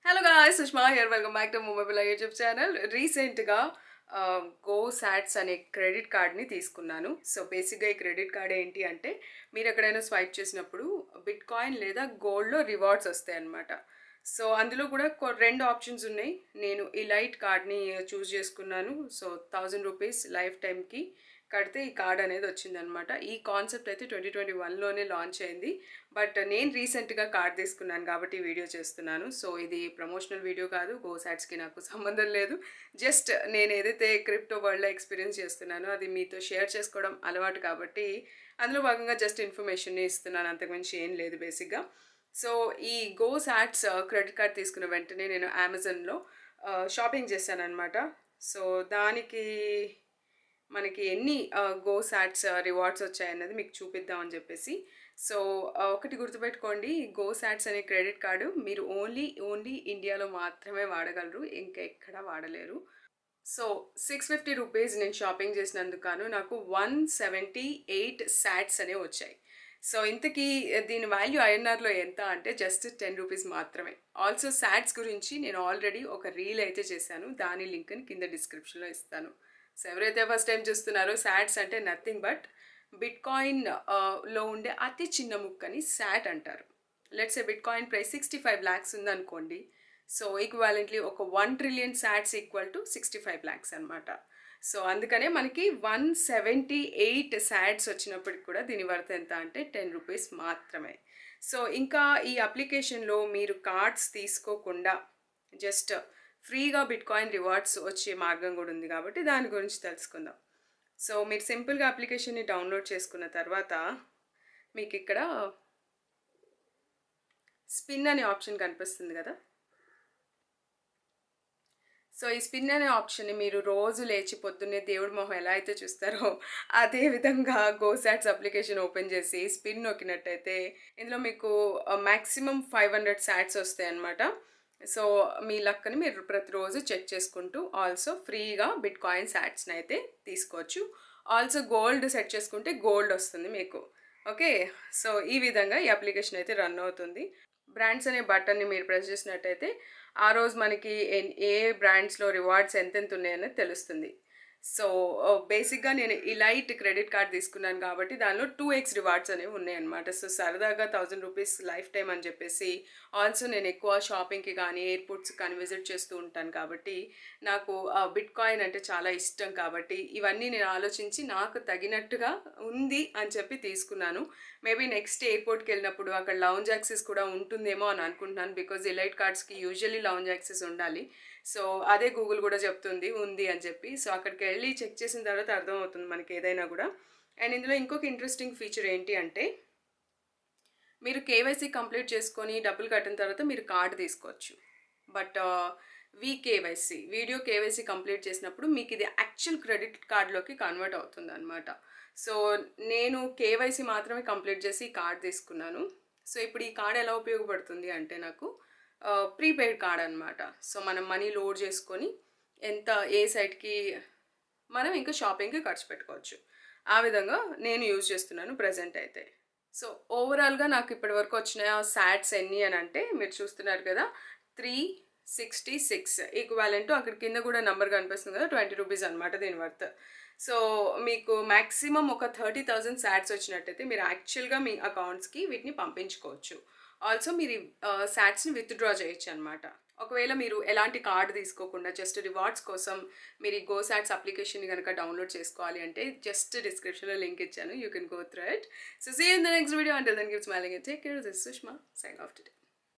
Hello guys, Sushma here. Welcome back to Moviebull YouTube channel. రీసెంట్గా GoSats అనే credit కార్డ్ని తీసుకున్నాను. సో బేసిక్గా ఈ క్రెడిట్ కార్డ్ ఏంటి అంటే మీరు ఎక్కడైనా స్వైప్ చేసినప్పుడు బిట్ కాయిన్ లేదా గోల్డ్లో రివార్డ్స్ వస్తాయి అన్నమాట. సో అందులో కూడా రెండు ఆప్షన్స్ ఉన్నాయి. నేను ఈ లైట్ కార్డ్ని చూస్ చేసుకున్నాను. సో 1000 రూపీస్ లైఫ్ టైంకి కడితే ఈ కార్డ్ అనేది వచ్చిందనమాట. ఈ కాన్సెప్ట్ అయితే 2021లోనే లాంచ్ అయింది. బట్ నేను రీసెంట్గా కార్డ్ తీసుకున్నాను కాబట్టి వీడియో చేస్తున్నాను. సో ఇది ప్రమోషనల్ వీడియో కాదు, గో సాట్స్కి నాకు సంబంధం లేదు. జస్ట్ నేను ఏదైతే క్రిప్టో వరల్డ్లో ఎక్స్పీరియన్స్ చేస్తున్నానో అది మీతో షేర్ చేసుకోవడం అలవాటు కాబట్టి అందులో భాగంగా జస్ట్ ఇన్ఫర్మేషన్ని ఇస్తున్నాను, అంతకుమించి ఏం లేదు బేసిక్గా. సో ఈ గో సాట్స్ క్రెడిట్ కార్డ్ తీసుకున్న వెంటనే నేను అమెజాన్లో షాపింగ్ చేశాను అనమాట. సో దానికి మనకి ఎన్ని గో సాట్స్ రివార్డ్స్ వచ్చాయన్నది మీకు చూపిద్దామని చెప్పేసి. సో ఒకటి గుర్తుపెట్టుకోండి, గో సాట్స్ అనే క్రెడిట్ కార్డు మీరు ఓన్లీ ఇండియాలో మాత్రమే వాడగలరు, ఇంకెక్కడా వాడలేరు. సో 650 రూపీస్ నేను షాపింగ్ చేసినందుకు గాను నాకు 178 సాట్స్ అనేవి వచ్చాయి. సో ఇంతకీ దీని వాల్యూ ఐఎన్ఆర్లో ఎంత అంటే జస్ట్ 10 రూపీస్ మాత్రమే. ఆల్సో సాట్స్ గురించి నేను ఆల్రెడీ ఒక రీల్ అయితే చేశాను, దాని లింక్ని కింద డిస్క్రిప్షన్లో ఇస్తాను. సో ఎవరైతే ఫస్ట్ టైం చూస్తున్నారో, సాట్స్ అంటే నథింగ్ బట్ బిట్ కాయిన్ లో ఉండే అతి చిన్న ముక్కని సాట్ అంటారు. Let's A bit coin price 65 lakhs ఉందనుకోండి. సో ఈక్వాలెంట్లీ ఒక 1 trillion SATS equal to 65 lakhs అనమాట. సో అందుకనే మనకి 178 సాట్స్ వచ్చినప్పటికి కూడా దీని వర్త్ ఎంత అంటే 10 రూపీస్ మాత్రమే. సో ఇంకా ఈ అప్లికేషన్లో మీరు కార్డ్స్ తీసుకోకుండా జస్ట్ ఫ్రీగా బిట్ కాయిన్ రివార్డ్స్ వచ్చే మార్గం కూడా ఉంది కాబట్టి దాని గురించి తెలుసుకుందాం. సో మీరు సింపుల్గా అప్లికేషన్ని డౌన్లోడ్ చేసుకున్న తర్వాత మీకు ఇక్కడ స్పిన్ అనే ఆప్షన్ కనిపిస్తుంది కదా. సో ఈ స్పిన్ అనే ఆప్షన్ని మీరు రోజు లేచి పొద్దున్నే దేవుడి మొహం ఎలా అయితే చూస్తారో అదే విధంగా గో సాట్స్ అప్లికేషన్ ఓపెన్ చేసి స్పిన్ నొక్కినట్టయితే ఇందులో మీకు మ్యాక్సిమం 500 సాట్స్ వస్తాయి అన్నమాట. సో మీ లక్ని మీరు ప్రతిరోజు చెక్ చేసుకుంటూ ఆల్సో ఫ్రీగా బిట్ కాయిన్ సాట్స్ని అయితే తీసుకోవచ్చు. ఆల్సో గోల్డ్ సెట్ చేసుకుంటే గోల్డ్ వస్తుంది మీకు. ఓకే, సో ఈ విధంగా ఈ అప్లికేషన్ అయితే రన్ అవుతుంది. బ్రాండ్స్ అనే బటన్ని మీరు ప్రెస్ చేసినట్టయితే ఆ రోజు మనకి ఏ బ్రాండ్స్లో రివార్డ్స్ ఎంతెంత ఉన్నాయనేది తెలుస్తుంది. సో బేసిక్గా నేను ఈ లైట్ క్రెడిట్ కార్డ్ తీసుకున్నాను కాబట్టి దానిలో 2x రివార్డ్స్ అనేవి ఉన్నాయన్నమాట. సో సరదాగా 1000 రూపీస్ లైఫ్ టైం అని చెప్పేసి, ఆల్సో నేను ఎక్కువ షాపింగ్కి కానీ ఎయిర్పోర్ట్స్ కానీ విజిట్ చేస్తూ ఉంటాను కాబట్టి నాకు బిట్ కాయిన్ అంటే చాలా ఇష్టం కాబట్టి ఇవన్నీ నేను ఆలోచించి నాకు తగినట్టుగా ఉంది అని చెప్పి తీసుకున్నాను. మేబీ నెక్స్ట్ ఎయిర్పోర్ట్కి వెళ్ళినప్పుడు అక్కడ లౌంజ్ యాక్సెస్ కూడా ఉంటుందేమో అని అనుకుంటున్నాను, బికాజ్ ఎలైట్ కార్డ్స్కి యూజువల్లీ లౌంజ్ యాక్సెస్ ఉండాలి. సో అదే గూగుల్ కూడా చెప్తుంది ఉంది అని చెప్పి. సో అక్కడికి వెళ్ళి చెక్ చేసిన తర్వాత అర్థమవుతుంది మనకి ఏదైనా కూడా. అండ్ ఇందులో ఇంకొక ఇంట్రెస్టింగ్ ఫీచర్ ఏంటి అంటే మీరు కేవైసీ కంప్లీట్ చేసుకొని డబ్బులు కట్టిన తర్వాత మీరు కార్డు తీసుకోవచ్చు. But KYC video KYC complete చేసినప్పుడు మీకు ఇది యాక్చువల్ క్రెడిట్ కార్డులోకి కన్వర్ట్ అవుతుంది అనమాట. సో నేను కేవైసీ మాత్రమే కంప్లీట్ చేసి ఈ కార్డు తీసుకున్నాను. సో ఇప్పుడు ఈ కార్డు ఎలా ఉపయోగపడుతుంది అంటే నాకు ప్రీపెయిడ్ కార్డ్ అనమాట. సో మనం మనీ లోడ్ చేసుకొని ఎంత ఏ సైట్కి మనం ఇంకా షాపింగ్కి ఖర్చు పెట్టుకోవచ్చు. ఆ విధంగా నేను యూజ్ చేస్తున్నాను ప్రజెంట్ అయితే. సో ఓవరాల్గా నాకు ఇప్పటి వరకు వచ్చిన సాట్స్ ఎన్ని అని అంటే మీరు చూస్తున్నారు కదా, 366 ఈక్వాలెంట్. అక్కడ కింద కూడా నెంబర్ కనిపిస్తుంది కదా, 20 రూపీస్ అనమాట దీని వర్త్. సో మీకు మ్యాక్సిమం ఒక 30,000 సాట్స్ వచ్చినట్టయితే మీరు యాక్చువల్గా మీ అకౌంట్స్కి వీటిని పంపించుకోవచ్చు. ఆల్సో మీరు సాట్స్ని విత్డ్రా చేయొచ్చు అనమాట. ఒకవేళ మీరు ఎలాంటి కార్డు తీసుకోకుండా జస్ట్ రివార్డ్స్ కోసం మీరు ఈ గో సాట్స్ అప్లికేషన్ కనుక డౌన్లోడ్ చేసుకోవాలి అంటే జస్ట్ డిస్క్రిప్షన్లో లింక్ ఇచ్చాను, you can go through it. So see in the next video. Until then keep smiling and take care. This is Sushma, sign off today.